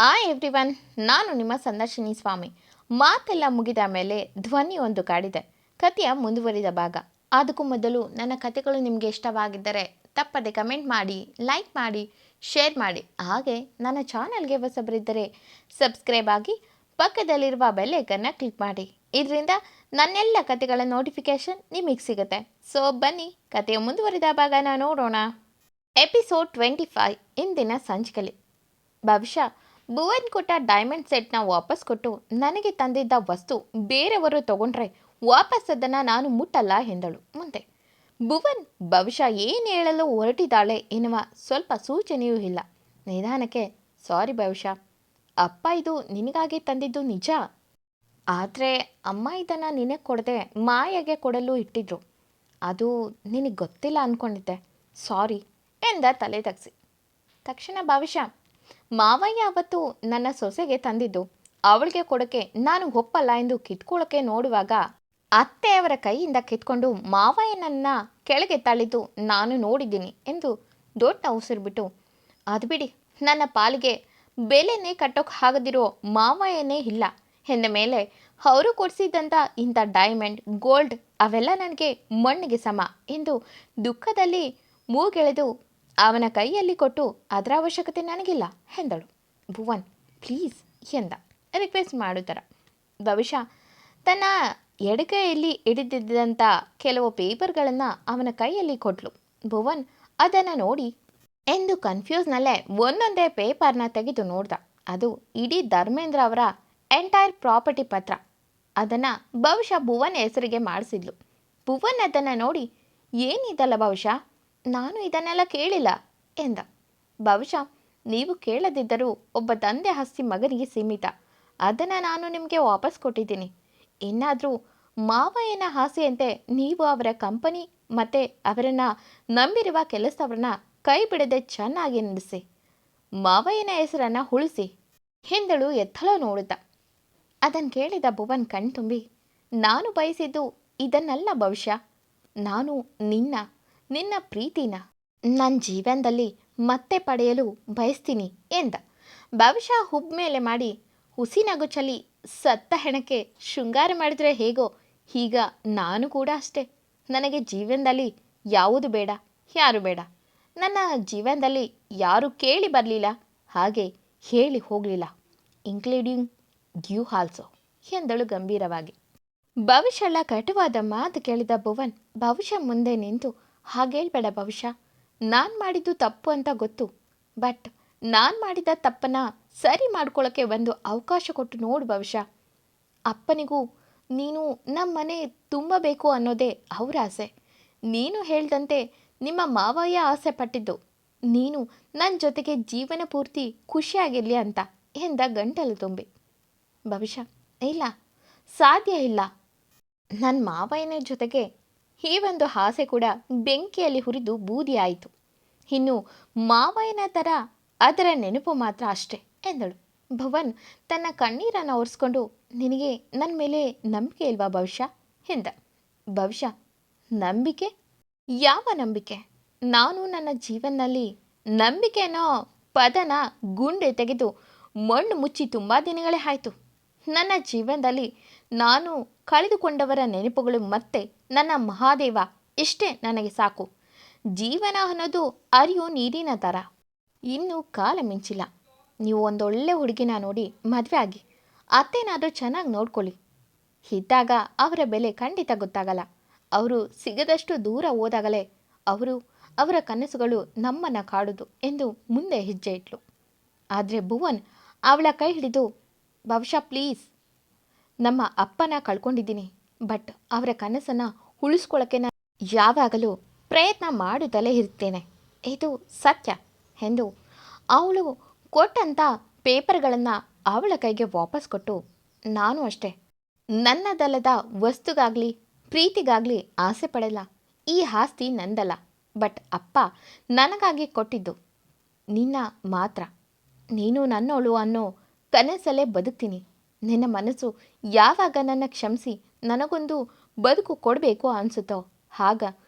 Everyone, ನಾನು ನಿಮ್ಮ ಸಂದರ್ಶಿನಿ ಸ್ವಾಮಿ. ಮಾತೆಲ್ಲ ಮುಗಿದ ಮೇಲೆ ಧ್ವನಿ ಒಂದು ಕಾಡಿದೆ. ಕಥೆಯ ಮುಂದುವರಿದ ಭಾಗ. ಅದಕ್ಕೂ ಮೊದಲು ನನ್ನ ಕಥೆಗಳು ನಿಮಗೆ ಇಷ್ಟವಾಗಿದ್ದರೆ ತಪ್ಪದೆ ಕಮೆಂಟ್ ಮಾಡಿ, ಲೈಕ್ ಮಾಡಿ, ಶೇರ್ ಮಾಡಿ. ಹಾಗೆ ನನ್ನ ಚಾನಲ್ಗೆ ಹೊಸಬರಿದ್ದರೆ ಸಬ್ಸ್ಕ್ರೈಬ್ ಆಗಿ ಪಕ್ಕದಲ್ಲಿರುವ ಬೆಲ್ ಐಕನ್ನ ಕ್ಲಿಕ್ ಮಾಡಿ. ಇದರಿಂದ ನನ್ನೆಲ್ಲ ಕಥೆಗಳ ನೋಟಿಫಿಕೇಶನ್ ನಿಮಗೆ ಸಿಗುತ್ತೆ. ಸೊ ಬನ್ನಿ, ಕಥೆಯ ಮುಂದುವರಿದ ಭಾಗನ ನೋಡೋಣ. ಎಪಿಸೋಡ್ 25. ಇಂದಿನ ಸಂಚಿಕೆಯಲ್ಲಿ ಭವಿಷ್ಯ ಭುವನ್ ಕೊಟ್ಟ ಡೈಮಂಡ್ ಸೆಟ್ನ ವಾಪಸ್ ಕೊಟ್ಟು ನನಗೆ ತಂದಿದ್ದ ವಸ್ತು ಬೇರೆಯವರು ತಗೊಂಡ್ರೆ ವಾಪಸ್ ಅದನ್ನು ನಾನು ಮುಟ್ಟಲ್ಲ ಎಂದಳು. ಮುಂದೆ ಭುವನ್ ಭವಿಷ್ಯ ಏನು ಹೇಳಲು ಹೊರಟಿದ್ದಾಳೆ ಎನ್ನುವ ಸ್ವಲ್ಪ ಸೂಚನೆಯೂ ಇಲ್ಲ. ನಿಧಾನಕ್ಕೆ, ಸಾರಿ ಭವಿಷ್ಯ, ಅಪ್ಪ ಇದು ನಿನಗಾಗಿ ತಂದಿದ್ದು ನಿಜ. ಆದರೆ ಅಮ್ಮ ಇದನ್ನು ನಿನಗೆ ಕೊಡದೆ ಮಾಯಗೆ ಕೊಡಲು ಇಟ್ಟಿದ್ರು. ಅದು ನಿನಗೆ ಗೊತ್ತಿಲ್ಲ ಅಂದ್ಕೊಂಡಿದ್ದೆ, ಸಾರಿ ಎಂದ ತಲೆ ತಗ್ಸಿ. ತಕ್ಷಣ ಭವಿಷ್ಯ, ಮಾವಯ್ಯ ಅವತ್ತು ನನ್ನ ಸೊಸೆಗೆ ತಂದಿದ್ದು ಅವಳಿಗೆ ಕೊಡೋಕ್ಕೆ ನಾನು ಒಪ್ಪಲ್ಲ ಎಂದು ಕಿತ್ಕೊಳ್ಳೋಕ್ಕೆ ನೋಡುವಾಗ ಅತ್ತೆಯವರ ಕೈಯಿಂದ ಕಿತ್ಕೊಂಡು ಮಾವಯ್ಯನನ್ನ ಕೆಳಗೆ ತಳ್ಳಿದ್ದು ನಾನು ನೋಡಿದ್ದೀನಿ ಎಂದು ದೊಡ್ಡ ಉಸಿರು ಬಿಟ್ಟು, ಅದು ಬಿಡಿ, ನನ್ನ ಪಾಲಿಗೆ ಬೆಲೆನೇ ಕಟ್ಟೋಕೆ ಆಗದಿರೋ ಮಾವಯ್ಯನೇ ಇಲ್ಲ ಎಂದ ಮೇಲೆ ಅವರು ಕೊಡಿಸಿದ್ದಂಥ ಇಂಥ ಡೈಮಂಡ್, ಗೋಲ್ಡ್ ಅವೆಲ್ಲ ನನಗೆ ಮಣ್ಣಿಗೆ ಸಮ ಎಂದು ದುಃಖದಲ್ಲಿ ಮೂಗೆಳೆದು ಅವನ ಕೈಯಲ್ಲಿ ಕೊಟ್ಟು, ಅದರ ಅವಶ್ಯಕತೆ ನನಗಿಲ್ಲ ಎಂದಳು. ಭುವನ್ ಪ್ಲೀಸ್ ಎಂದ ರಿಕ್ವೆಸ್ಟ್ ಮಾಡುತ್ತರ. ಭವಿಷ್ಯ ತನ್ನ ಎಡಗೈಯಲ್ಲಿ ಹಿಡಿದಿದ್ದಂಥ ಕೆಲವು ಪೇಪರ್ಗಳನ್ನು ಅವನ ಕೈಯಲ್ಲಿ ಕೊಟ್ಲು. ಭುವನ್ ಅದನ್ನು ನೋಡಿ ಎಂದು ಕನ್ಫ್ಯೂಸ್ನಲ್ಲೇ ಒಂದೊಂದೇ ಪೇಪರ್ನ ತೆಗೆದು ನೋಡ್ದ. ಅದು ಇಡೀ ಧರ್ಮೇಂದ್ರ ಅವರ ಎಂಟೈರ್ ಪ್ರಾಪರ್ಟಿ ಪತ್ರ. ಅದನ್ನು ಭವಿಷ್ಯ ಭುವನ್ ಹೆಸರಿಗೆ ಮಾಡಿಸಿದ್ಲು. ಭುವನ್ ಅದನ್ನು ನೋಡಿ, ಏನಿದಲ್ಲ ಭವಿಷ್ಯ, ನಾನು ಇದನ್ನೆಲ್ಲ ಕೇಳಿಲ್ಲ ಎಂದ. ಭವಿಷ್ಯ, ನೀವು ಕೇಳದಿದ್ದರೂ ಒಬ್ಬ ತಂದೆ ಆಸ್ತಿ ಮಗನಿಗೆ ಸೀಮಿತ. ಅದನ್ನು ನಾನು ನಿಮಗೆ ವಾಪಸ್ ಕೊಟ್ಟಿದ್ದೀನಿ. ಇನ್ನಾದರೂ ಮಾವಯ್ಯನ ಆಸೆಯಂತೆ ನೀವು ಅವರ ಕಂಪನಿ ಮತ್ತು ಅವರನ್ನು ನಂಬಿರುವ ಕೆಲಸದವ್ರನ್ನ ಕೈ ಬಿಡದೆ ಚೆನ್ನಾಗಿ ನಡೆಸಿ, ಮಾವಯ್ಯನ ಹೆಸರನ್ನು ಉಳಿಸಿ ಎಂದಳು ಎತ್ತಲೋ ನೋಡುತ್ತಾ. ಅದನ್ನು ಕೇಳಿದ ಭುವನ್ ಕಣ್ತುಂಬಿ, ನಾನು ಬಯಸಿದ್ದು ಇದನ್ನಲ್ಲ ಭವಿಷ್ಯ, ನಾನು ನಿನ್ನ ಪ್ರೀತಿನ ನನ್ನ ಜೀವನದಲ್ಲಿ ಮತ್ತೆ ಪಡೆಯಲು ಬಯಸ್ತೀನಿ ಎಂದ. ಭವಿಷ್ಯ ಹುಬ್ ಮೇಲೆ ಮಾಡಿ ಹುಸಿನಗು ಚಲಿ ಸತ್ತ ಹೆಣಕ್ಕೆ ಶೃಂಗಾರ ಮಾಡಿದ್ರೆ ಹೇಗೋ ಈಗ ನಾನು ಕೂಡ ಅಷ್ಟೇ. ನನಗೆ ಜೀವನದಲ್ಲಿ ಯಾವುದು ಬೇಡ, ಯಾರು ಬೇಡ. ನನ್ನ ಜೀವನದಲ್ಲಿ ಯಾರು ಕೇಳಿ ಬರಲಿಲ್ಲ, ಹಾಗೆ ಹೇಳಿ ಹೋಗಲಿಲ್ಲ, ಇನ್ಕ್ಲೂಡಿಂಗ್ ಯು ಆಲ್ಸೋ ಎಂದಳು ಗಂಭೀರವಾಗಿ. ಭವಿಷ್ಯಳ ಕಟುವಾದ ಮಾತು ಕೇಳಿದ ಭುವನ್ ಭವಿಷ್ಯ ಮುಂದೆ ನಿಂತು, ಹಾಗೇಳ್ಬೇಡ ಭವಿಷ್ಯ, ನಾನು ಮಾಡಿದ್ದು ತಪ್ಪು ಅಂತ ಗೊತ್ತು, ಬಟ್ ನಾನು ಮಾಡಿದ ತಪ್ಪನ್ನು ಸರಿ ಮಾಡ್ಕೊಳ್ಳೋಕ್ಕೆ ಒಂದು ಅವಕಾಶ ಕೊಟ್ಟು ನೋಡು ಭವಿಷ್ಯ. ಅಪ್ಪನಿಗೂ ನೀನು ನಮ್ಮ ಮನೆ ತುಂಬಬೇಕು ಅನ್ನೋದೇ ಅವರ ಆಸೆ. ನೀನು ಹೇಳ್ದಂತೆ ನಿಮ್ಮ ಮಾವಯ್ಯ ಆಸೆ ಪಟ್ಟಿದ್ದು ನೀನು ನನ್ನ ಜೊತೆಗೆ ಜೀವನ ಪೂರ್ತಿ ಖುಷಿಯಾಗಿರಲಿ ಅಂತ ಎಂದ ಗಂಟಲು ತುಂಬಿ. ಭವಿಷ್ಯ, ಇಲ್ಲ, ಸಾಧ್ಯ ಇಲ್ಲ. ನನ್ನ ಮಾವಯ್ಯನ ಜೊತೆಗೆ ಈ ಒಂದು ಆಸೆ ಕೂಡ ಬೆಂಕಿಯಲ್ಲಿ ಹುರಿದು ಬೂದಿ ಆಯಿತು. ಇನ್ನು ಮಾವಯ್ಯನ ಥರ ಅದರ ನೆನಪು ಮಾತ್ರ ಅಷ್ಟೇ ಎಂದಳು. ಭುವನ್ ತನ್ನ ಕಣ್ಣೀರನ್ನು ಒರೆಸ್ಕೊಂಡು, ನಿನಗೆ ನನ್ನ ಮೇಲೆ ನಂಬಿಕೆ ಇಲ್ವಾ ಭವಿಷ್ಯ ಎಂದ. ಭವಿಷ್ಯ, ನಂಬಿಕೆ? ಯಾವ ನಂಬಿಕೆ? ನಾನು ನನ್ನ ಜೀವನದಲ್ಲಿ ನಂಬಿಕೆ ಅನ್ನೋ ಪದನ ಗುಂಡೆ ತೆಗೆದು ಮಣ್ಣು ಮುಚ್ಚಿ ತುಂಬ ದಿನಗಳೇ ಆಯಿತು. ನನ್ನ ಜೀವನದಲ್ಲಿ ನಾನು ಕಳೆದುಕೊಂಡವರ ನೆನಪುಗಳು ಮತ್ತೆ ನನ್ನ ಮಹಾದೇವ ಇಷ್ಟೇ ನನಗೆ ಸಾಕು. ಜೀವನ ಅನ್ನೋದು ಅರಿಯೋ ನೀರಿನ ಥರ. ಇನ್ನೂ ಕಾಲ ಮಿಂಚಿಲ್ಲ. ನೀವು ಒಂದೊಳ್ಳೆ ಹುಡುಗಿನ ನೋಡಿ ಮದುವೆ ಆಗಿ ಅತ್ತೇನಾದರೂ ಚೆನ್ನಾಗಿ ನೋಡ್ಕೊಳ್ಳಿ. ಇದ್ದಾಗ ಅವರ ಬೆಲೆ ಖಂಡಿತ ಗೊತ್ತಾಗಲ್ಲ. ಅವರು ಸಿಗದಷ್ಟು ದೂರ ಹೋದಾಗಲೇ ಅವರ ಕನಸುಗಳು ನಮ್ಮನ್ನು ಕಾಡುದು ಎಂದು ಮುಂದೆ ಹೆಜ್ಜೆ ಇಟ್ಲು. ಆದರೆ ಭುವನ್ ಅವಳ ಕೈ ಹಿಡಿದು, ಭವಿಷ್ಯ ಪ್ಲೀಸ್, ನಮ್ಮ ಅಪ್ಪನ ಕಳ್ಕೊಂಡಿದ್ದೀನಿ, ಬಟ್ ಅವರ ಕನಸನ್ನು ಉಳಿಸ್ಕೊಳ್ಳೋಕ್ಕೆ ನಾನು ಯಾವಾಗಲೂ ಪ್ರಯತ್ನ ಮಾಡುತ್ತಲೇ ಇರ್ತೇನೆ, ಇದು ಸತ್ಯ ಎಂದು ಅವಳು ಕೊಟ್ಟಂಥ ಪೇಪರ್ಗಳನ್ನು ಅವಳ ಕೈಗೆ ವಾಪಸ್ ಕೊಟ್ಟು, ನಾನು ಅಷ್ಟೇ, ನನ್ನದಲ್ಲದ ವಸ್ತುಗಾಗಲಿ ಪ್ರೀತಿಗಾಗಲಿ ಆಸೆ ಪಡಲ್ಲ. ಈ ಆಸ್ತಿ ನಂದಲ್ಲ, ಬಟ್ ಅಪ್ಪ ನನಗಾಗಿ ಕೊಟ್ಟಿದ್ದು ನಿನ್ನ ಮಾತ್ರ. ನೀನು ನನ್ನೋಳು ಅನ್ನೋ ಕನಸಲ್ಲೇ ಬದುಕ್ತೀನಿ. ನಿನ್ನ ಮನಸ್ಸು ಯಾವಾಗ ನನ್ನ ಕ್ಷಮಿಸಿ ನನಗೊಂದು ಬದುಕು ಕೊಡಬೇಕು ಅನಿಸುತ್ತೋ ಆಗ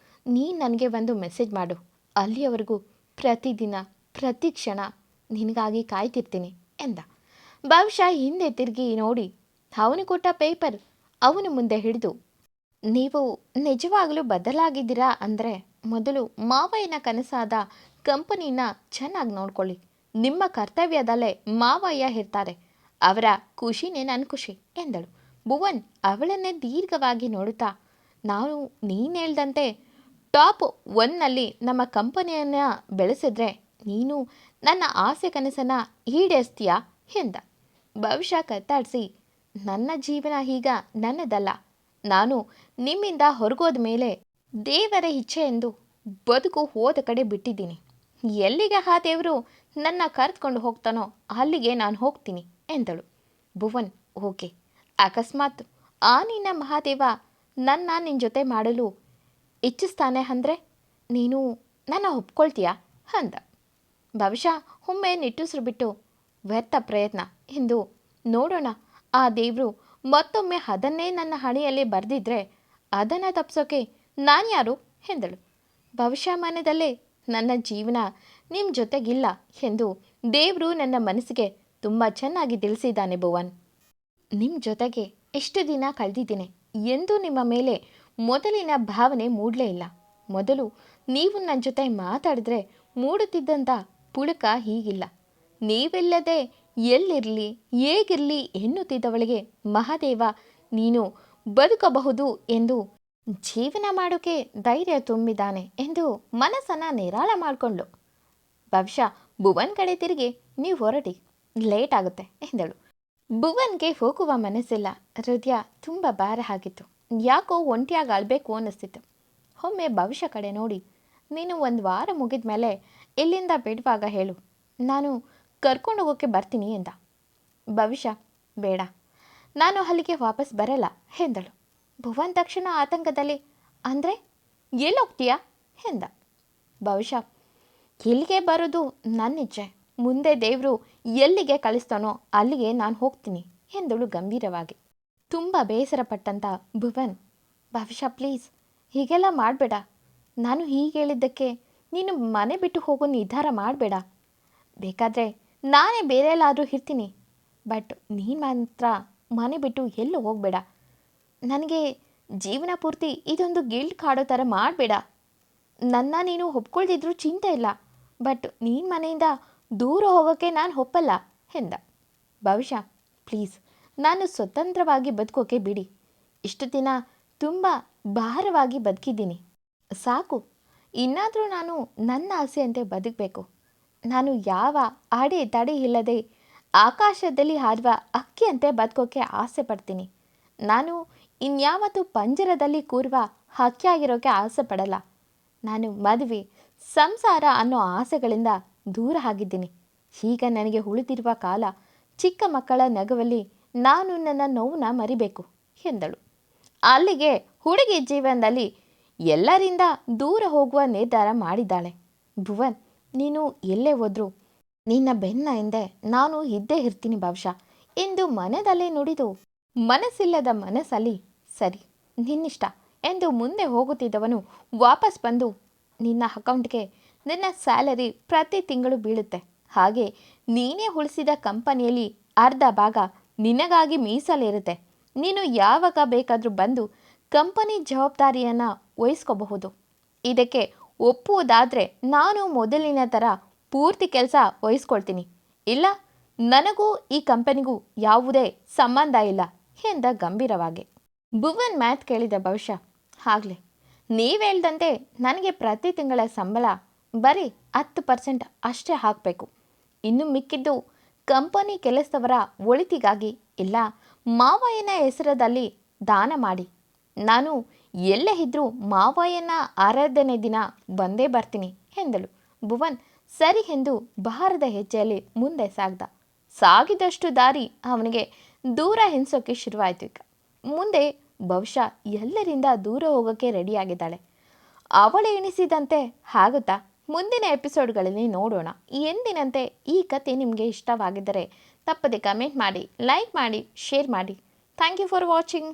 ನೀನು ನನಗೆ ಒಂದು ಮೆಸೇಜ್ ಮಾಡು. ಅಲ್ಲಿಯವರೆಗೂ ಪ್ರತಿದಿನ ಪ್ರತಿ ಕ್ಷಣ ನಿನಗಾಗಿ ಕಾಯ್ತಿರ್ತೀನಿ ಎಂದ. ಬಹುಶಃ ಹಿಂದೆ ತಿರುಗಿ ನೋಡಿ ಅವನು ಕೊಟ್ಟ ಪೇಪರ್ ಅವನು ಮುಂದೆ ಹಿಡಿದು, ನೀವು ನಿಜವಾಗಲೂ ಬದಲಾಗಿದ್ದೀರಾ ಅಂದರೆ ಮೊದಲು ಮಾವಯ್ಯನ ಕನಸಾದ ಕಂಪನಿನ ಚೆನ್ನಾಗಿ ನೋಡ್ಕೊಳ್ಳಿ. ನಿಮ್ಮ ಕರ್ತವ್ಯದಲ್ಲೇ ಮಾವಯ್ಯ ಇರ್ತಾರೆ. ಅವರ ಖುಷಿನೇ ನನ್ನ ಖುಷಿ ಎಂದಳು. ಭುವನ್ ಅವಳನ್ನೇ ದೀರ್ಘವಾಗಿ ನೋಡುತ್ತಾ, ನಾನು ನೀನು ಹೇಳ್ದಂತೆ ಟಾಪ್ ಒನ್ನಲ್ಲಿ ನಮ್ಮ ಕಂಪನಿಯನ್ನು ಬೆಳೆಸಿದ್ರೆ ನೀನು ನನ್ನ ಆಸೆ ಕನಸನ್ನು ಈಡೇರಿಸ್ತೀಯಾ ಎಂದ. ಬಹುಶಃ ಕತ್ತಾಡಿಸಿ, ನನ್ನ ಜೀವನ ಈಗ ನನ್ನದಲ್ಲ. ನಾನು ನಿಮ್ಮಿಂದ ಹೊರಗೋದ ಮೇಲೆ ದೇವರ ಇಚ್ಛೆ ಎಂದು ಬದುಕು ಹೋದ ಕಡೆ ಬಿಟ್ಟಿದ್ದೀನಿ. ಎಲ್ಲಿಗೆ ಆ ದೇವರು ನನ್ನ ಕರೆದುಕೊಂಡು ಹೋಗ್ತಾನೋ ಅಲ್ಲಿಗೆ ನಾನು ಹೋಗ್ತೀನಿ ಎಂದಳು. ಭುವನ್, ಓಕೆ, ಅಕಸ್ಮಾತ್ ಆ ನಿನ್ನ ಮಹಾದೇವ ನಿನ್ನ ಜೊತೆ ಮಾಡಲು ಇಚ್ಛಿಸ್ತಾನೆ ಅಂದರೆ ನೀನು ನನ್ನ ಒಪ್ಕೊಳ್ತೀಯಾ ಅಂದ. ಬಹುಶಃ ಒಮ್ಮೆ ನಿಟ್ಟುಸಿರು ಬಿಟ್ಟು, ವ್ಯರ್ಥ ಪ್ರಯತ್ನ ಎಂದು ನೋಡೋಣ. ಆ ದೇವರು ಮತ್ತೊಮ್ಮೆ ಅದನ್ನೇ ನನ್ನ ಹಣೆಯಲ್ಲಿ ಬರೆದಿದ್ರೆ ಅದನ್ನು ತಪ್ಪಿಸೋಕೆ ನಾನು ಯಾರು ಎಂದಳು. ಬಹುಶಃ ಮನದಲ್ಲೇ ನನ್ನ ಜೀವನ ನಿಮ್ಮ ಜೊತೆಗಿಲ್ಲ ಎಂದು ದೇವರು ನನ್ನ ಮನಸ್ಸಿಗೆ ತುಂಬ ಚೆನ್ನಾಗಿ ತಿಳಿಸಿದ್ದಾನೆ ಭುವನ್. ನಿಮ್ಮ ಜೊತೆಗೆ ಎಷ್ಟು ದಿನ ಕಳೆದಿದ್ದೀನಿ ಎಂದು ನಿಮ್ಮ ಮೇಲೆ ಮೊದಲಿನ ಭಾವನೆ ಮೂಡಲೇ ಇಲ್ಲ. ಮೊದಲು ನೀವು ನನ್ನ ಜೊತೆ ಮಾತಾಡಿದ್ರೆ ಮೂಡುತ್ತಿದ್ದಂಥ ಪುಳಕ ಹೀಗಿಲ್ಲ. ನೀವಿಲ್ಲದೆ ಎಲ್ಲಿರಲಿ ಹೇಗಿರಲಿ ಎನ್ನುತ್ತಿದ್ದವಳಿಗೆ ಮಹಾದೇವ ನೀನು ಬದುಕಬಹುದು ಎಂದು ಜೀವನ ಮಾಡೋಕೆ ಧೈರ್ಯ ತುಂಬಿದ್ದಾನೆ ಎಂದು ಮನಸ್ಸನ್ನು ನಿರಾಳ ಮಾಡಿಕೊಂಡ್ಳು. ಬಹುಶಃ ಭುವನ್ ಕಡೆ ತಿರುಗಿ, ನೀವು ಹೊರಡಿ, ಲೇಟ್ ಆಗುತ್ತೆ ಎಂದಳು. ಭುವನ್ಗೆ ಹೋಗುವ ಮನಸ್ಸಿಲ್ಲ. ಹೃದಯ ತುಂಬ ಭಾರ ಆಗಿತ್ತು. ಯಾಕೋ ಒಂಟಿಯಾಗಿ ಅಳಬೇಕು ಅನ್ನಿಸ್ತಿತ್ತು. ಒಮ್ಮೆ ಭವಿಷ್ಯ ಕಡೆ ನೋಡಿ, ನೀನು 1 ವಾರ ಮುಗಿದ ಮೇಲೆ ಇಲ್ಲಿಂದ ಬಿಡುವಾಗ ಹೇಳು, ನಾನು ಕರ್ಕೊಂಡು ಹೋಗೋಕ್ಕೆ ಬರ್ತೀನಿ ಎಂದ. ಭವಿಷ್ಯ, ಬೇಡ, ನಾನು ಅಲ್ಲಿಗೆ ವಾಪಸ್ ಬರಲ್ಲ ಎಂದಳು. ಭುವನ್ ತಕ್ಷಣ ಆತಂಕದಲ್ಲಿ, ಅಂದರೆ ಎಲ್ಲೋಗ್ತೀಯಾ ಎಂದ. ಭವಿಷ್ಯ, ಇಲ್ಲಿಗೆ ಬರೋದು ನನ್ನ ಇಚ್ಛೆ. ಮುಂದೆ ದೇವರು ಎಲ್ಲಿಗೆ ಕಳಿಸ್ತಾನೋ ಅಲ್ಲಿಗೆ ನಾನು ಹೋಗ್ತೀನಿ ಎಂದಳು ಗಂಭೀರವಾಗಿ. ತುಂಬ ಬೇಸರಪಟ್ಟಂತ ಭುವನ್, ಭವಿಷ್ಯ ಪ್ಲೀಸ್ ಹೀಗೆಲ್ಲ ಮಾಡಬೇಡ. ನಾನು ಹೀಗೆ ಹೇಳಿದ್ದಕ್ಕೆ ನೀನು ಮನೆ ಬಿಟ್ಟು ಹೋಗೋ ನಿರ್ಧಾರ ಮಾಡಬೇಡ. ಬೇಕಾದರೆ ನಾನೇ ಬೇರೆಲ್ಲಾದರೂ ಇರ್ತೀನಿ. ಬಟ್ ನೀನು ಮಾತ್ರ ಮನೆ ಬಿಟ್ಟು ಎಲ್ಲೂ ಹೋಗಬೇಡ. ನನಗೆ ಜೀವನ ಪೂರ್ತಿ ಇದೊಂದು ಗಿಲ್ಟ್ ಕಾಡೋ ಥರ ಮಾಡಬೇಡ. ನನ್ನ ನೀನು ಒಪ್ಕೊಳ್ದಿದ್ರೂ ಚಿಂತೆ ಇಲ್ಲ. ಬಟ್ ನೀನು ಮನೆಯಿಂದ ದೂರ ಹೋಗೋಕ್ಕೆ ನಾನು ಒಪ್ಪಲ್ಲ ಎಂದ. ಭವಿಷ್ಯ, ಪ್ಲೀಸ್ ನಾನು ಸ್ವತಂತ್ರವಾಗಿ ಬದುಕೋಕೆ ಬಿಡಿ. ಇಷ್ಟು ದಿನ ತುಂಬ ಭಾರವಾಗಿ ಬದುಕಿದ್ದೀನಿ, ಸಾಕು. ಇನ್ನಾದರೂ ನಾನು ನನ್ನ ಆಸೆಯಂತೆ ಬದುಕಬೇಕು. ನಾನು ಯಾವ ಅಡೆ ತಡೆ ಇಲ್ಲದೆ ಆಕಾಶದಲ್ಲಿ ಹಾರುವ ಅಕ್ಕಿಯಂತೆ ಬದುಕೋಕೆ ಆಸೆ ಪಡ್ತೀನಿ. ನಾನು ಇನ್ಯಾವತ್ತೂ ಪಂಜರದಲ್ಲಿ ಕೂರುವ ಹಕ್ಕಿಯಾಗಿರೋಕ್ಕೆ ಆಸೆ ಪಡಲ್ಲ. ನಾನು ಮದುವೆ ಸಂಸಾರ ಅನ್ನೋ ಆಸೆಗಳಿಂದ ದೂರ ಆಗಿದ್ದೀನಿ. ಈಗ ನನಗೆ ಉಳಿದಿರುವ ಕಾಲ ಚಿಕ್ಕ ಮಕ್ಕಳ ನಗುವಲ್ಲಿ ನಾನು ನನ್ನ ನೋವನ್ನ ಮರಿಬೇಕು ಎಂದಳು. ಅಲ್ಲಿಗೆ ಹುಡುಗಿ ಜೀವನದಲ್ಲಿ ಎಲ್ಲರಿಂದ ದೂರ ಹೋಗುವ ನಿರ್ಧಾರ ಮಾಡಿದ್ದಾಳೆ. ಭುವನ್, ನೀನು ಎಲ್ಲೇ ಹೋದ್ರೂ ನಿನ್ನ ಬೆನ್ನ ಹಿಂದೆ ನಾನು ಇದ್ದೇ ಇರ್ತೀನಿ ಭವಿಷ್ಯ ಎಂದು ಮನದಲ್ಲೇ ನುಡಿದು ಮನಸ್ಸಿಲ್ಲದ ಮನಸ್ಸಲ್ಲಿ ಸರಿ ನಿನ್ನಿಷ್ಟ ಎಂದು ಮುಂದೆ ಹೋಗುತ್ತಿದ್ದವನು ವಾಪಸ್ ಬಂದು, ನಿನ್ನ ಅಕೌಂಟ್ಗೆ ನಿನ್ನ ಸ್ಯಾಲರಿ ಪ್ರತಿ ತಿಂಗಳು ಬೀಳುತ್ತೆ. ಹಾಗೆ ನೀನೇ ಉಳಿಸಿದ ಕಂಪನಿಯಲ್ಲಿ ಅರ್ಧ ಭಾಗ ನಿನಗಾಗಿ ಮೀಸಲಿರುತ್ತೆ. ನೀನು ಯಾವಾಗ ಬೇಕಾದರೂ ಬಂದು ಕಂಪನಿ ಜವಾಬ್ದಾರಿಯನ್ನು ವಹಿಸ್ಕೋಬಹುದು. ಇದಕ್ಕೆ ಒಪ್ಪುವುದಾದರೆ ನಾನು ಮೊದಲಿನ ಥರ ಪೂರ್ತಿ ಕೆಲಸ ವಹಿಸ್ಕೊಳ್ತೀನಿ. ಇಲ್ಲ, ನನಗೂ ಈ ಕಂಪನಿಗೂ ಯಾವುದೇ ಸಂಬಂಧ ಇಲ್ಲ ಎಂದ ಗಂಭೀರವಾಗಿ. ಭುವನ್ ಮ್ಯಾತ್ ಕೇಳಿದ ಭವಿಷ್ಯ, ಆಗಲಿ, ನೀವು ಹೇಳ್ದಂತೆ ನನಗೆ ಪ್ರತಿ ತಿಂಗಳ ಸಂಬಳ ಬರೀ 10% ಅಷ್ಟೇ ಹಾಕಬೇಕು. ಇನ್ನು ಮಿಕ್ಕಿದ್ದು ಕಂಪನಿ ಕೆಲಸದವರ ಒಳಿತಿಗಾಗಿ ಇಲ್ಲ ಮಾವಯ್ಯನ ಹೆಸರದಲ್ಲಿ ದಾನ ಮಾಡಿ. ನಾನು ಎಲ್ಲೇ ಇದ್ದರೂ ಮಾವಯ್ಯನ ಆರಾಧನೆ ದಿನ ಬಂದೇ ಬರ್ತೀನಿ ಎಂದಳು. ಭುವನ್ ಸರಿ ಎಂದು ಭಾರದ ಹೆಜ್ಜೆಯಲ್ಲಿ ಮುಂದೆ ಸಾಗಿದಷ್ಟು ದಾರಿ ಅವನಿಗೆ ದೂರ ಎನಿಸೋಕ್ಕೆ ಶುರುವಾಯಿತು. ಈಗ ಮುಂದೆ ಬಹುಶಃ ಎಲ್ಲರಿಂದ ದೂರ ಹೋಗೋಕ್ಕೆ ರೆಡಿಯಾಗಿದ್ದಾಳೆ. ಅವಳು ಎಣಿಸಿದಂತೆ ಆಗುತ್ತಾ? ಮುಂದಿನ ಎಪಿಸೋಡ್ಗಳಲ್ಲಿ ನೋಡೋಣ. ಎಂದಿನಂತೆ ಈ ಕತೆ ನಿಮಗೆ ಇಷ್ಟವಾಗಿದ್ದರೆ ತಪ್ಪದೆ ಕಮೆಂಟ್ ಮಾಡಿ, ಲೈಕ್ ಮಾಡಿ, ಶೇರ್ ಮಾಡಿ. Thank you for watching.